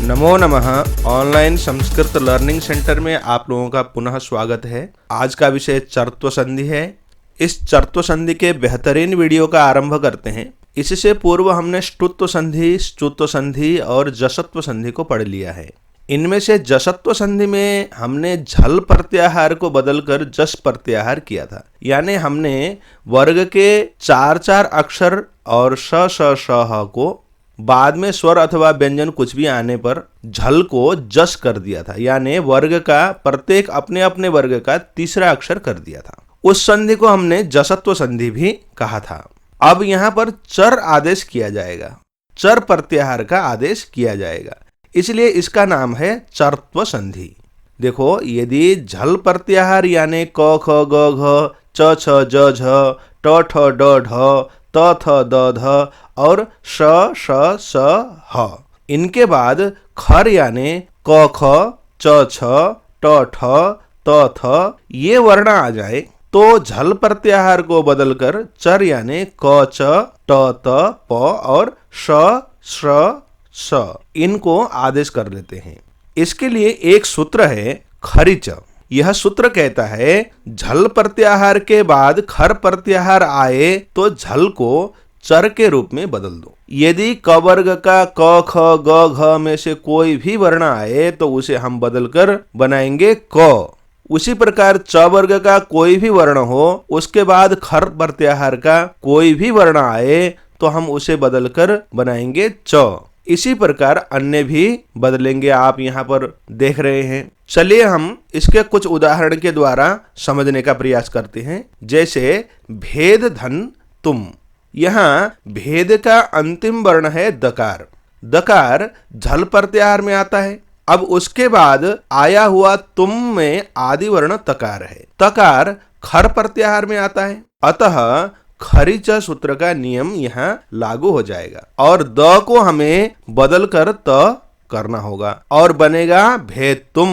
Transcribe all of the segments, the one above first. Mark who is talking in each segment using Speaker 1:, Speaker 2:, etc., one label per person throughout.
Speaker 1: नमो नमः। Online Sanskrit learning centre में आप लोगों का पुनः स्वागत है। आज का विषय चर्त्व संधि है। इस चर्त्व संधि के बेहतरीन वीडियो का आरंभ करते हैं। इससे पूर्व हमने ष्टुत्व संधि, स्तुत्व संधि और जसत्व संधि को पढ़ लिया है। इनमें से जसत्व संधि में हमने झल प्रत्याहार को बदलकर जस प्रत्याहार किया था, यानी हमने वर्ग के चार चार अक्षर और श श श ह को बाद में स्वर अथवा व्यंजन कुछ भी आने पर झल को जस कर दिया था, यानी वर्ग का प्रत्येक अपने अपने वर्ग का तीसरा अक्षर कर दिया था। उस संधि को हमने जसत्व संधि भी कहा था। अब यहाँ पर चर आदेश किया जाएगा, चर प्रत्याहार का आदेश किया जाएगा, इसलिए इसका नाम है चर्त्व संधि। देखो, यदि झल प्रत्याहार यानी क ख ग घ च छ ज झ ट ठ ड ढ त थ द ध और श श स ह, इनके बाद खर यानी क ख च छ ट ठ त थ ये वर्ण आ जाए तो झल प्रत्याहार को बदलकर चर यानी क च ट त प और श श स इनको आदेश कर लेते हैं। इसके लिए एक सूत्र है खरिच। यह सूत्र कहता है झल प्रत्याहार के बाद खर प्रत्याहार आए तो झल को चर के रूप में बदल दो। यदि क वर्ग का क ख ग घ में से कोई भी वर्ण आए तो उसे हम बदलकर बनाएंगे क। उसी प्रकार च वर्ग का कोई भी वर्ण हो, उसके बाद खर प्रत्याहार का कोई भी वर्ण आए तो हम उसे बदलकर बनाएंगे च। इसी प्रकार अन्य भी बदलेंगे, आप यहाँ पर देख रहे हैं। चलिए हम इसके कुछ उदाहरण के द्वारा समझने का प्रयास करते हैं। जैसे भेद धन तुम, यहाँ भेद का अंतिम वर्ण है दकार। दकार झल प्रत्याहार में आता है। अब उसके बाद आया हुआ तुम में आदि वर्ण तकार है। तकार खर प्रत्याहार में आता है, अतः खरिच सूत्र का नियम यहाँ लागू हो जाएगा और द को हमें बदलकर त करना होगा और बनेगा भेद तुम।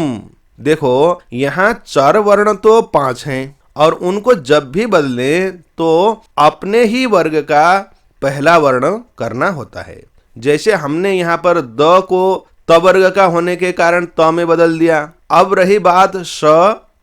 Speaker 1: देखो, यहाँ चार वर्ण तो 5 हैं और उनको जब भी बदले तो अपने ही वर्ग का पहला वर्ण करना होता है। जैसे हमने यहाँ पर द को त वर्ग का होने के कारण त में बदल दिया। अब रही बात श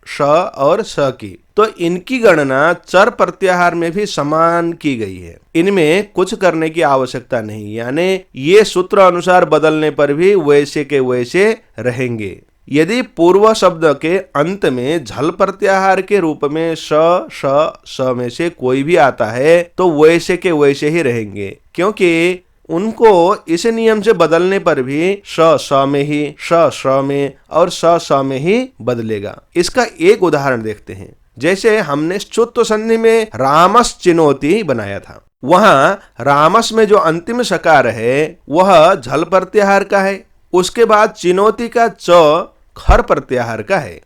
Speaker 1: श और स की, तो इनकी गणना चर प्रत्याहार में भी समान की गई है। इनमें कुछ करने की आवश्यकता नहीं, यानी ये सूत्र अनुसार बदलने पर भी वैसे के वैसे रहेंगे। यदि पूर्व शब्द के अंत में झल प्रत्याहार के रूप में श श स में से कोई भी आता है तो वैसे के वैसे ही रहेंगे, क्योंकि उनको इस नियम से बदलने पर भी श स में ही, श श में और स स में ही बदलेगा। इसका एक उदाहरण देखते हैं। जैसे हमने स्तुत्व संधि में रामस चिनोति बनाया था, वहां रामस में जो अंतिम सकार है वह झल प्रत्याहार का है। उसके बाद चिनोति का च खर प्रत्याहार का है।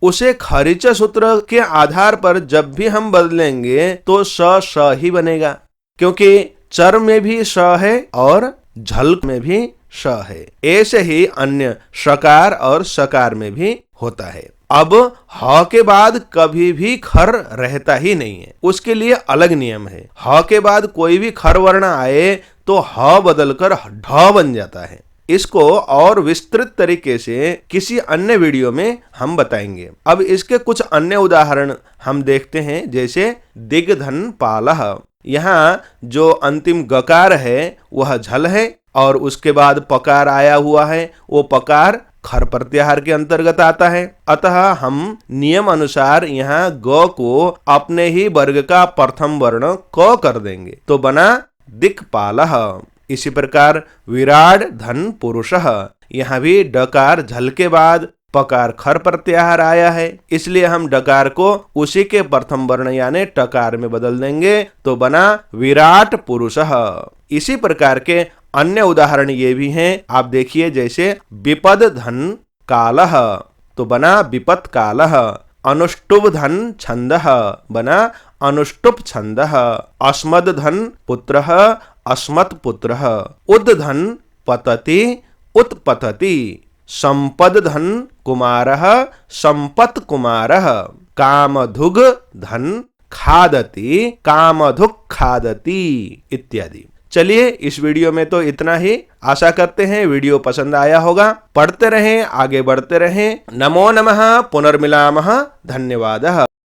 Speaker 1: उसे खरिच सूत्र के आधार पर जब भी हम बदलेंगे तो स स ही बनेगा, क्योंकि चर में भी स है और झल में भी स है। ऐसे ही अन्य शकार और सकार में भी होता है। अब ह के बाद कभी भी खर रहता ही नहीं है, उसके लिए अलग नियम है। ह के बाद कोई भी खर वर्ण आए तो ह बदलकर ढ बन जाता है। इसको और विस्तृत तरीके से किसी अन्य वीडियो में हम बताएंगे। अब इसके कुछ अन्य उदाहरण हम देखते हैं। जैसे दिग्धन पालह, यहाँ जो अंतिम गकार है वह झल है और उसके बाद पकार आया हुआ है, वो पकार खर प्रत्याहार के अंतर्गत आता है। अतः हम नियम अनुसार यहाँ ग को अपने ही वर्ग का प्रथम वर्ण क कर देंगे तो बना दिक्पालः। इसी प्रकार विराट धन पुरुषः, यहाँ भी डकार झल के बाद पकार खर प्रत्याहार आया है, इसलिए हम डकार को उसी के प्रथम वर्ण यानी टकार में बदल देंगे तो बना विराट पुरुषः। इसी प्रकार के अन्य उदाहरण ये भी हैं, आप देखिए। जैसे विपद धन कालः तो बना विपत कालः। अनुष्टुभ धन छंदः बना अनुष्टुप छंदः। अस्मद धन पुत्रः अस्मत् पुत्रः। उद धन पतति उत्पतति। संपद धन कुमारः संपत् कुमारः। कामधुग् धन खादति कामधुक् खादति इत्यादि। चलिए इस वीडियो में तो इतना ही। आशा करते हैं वीडियो पसंद आया होगा। पढ़ते रहें, आगे बढ़ते रहें। नमो नमः, पुनर्मिलामः, धन्यवादः।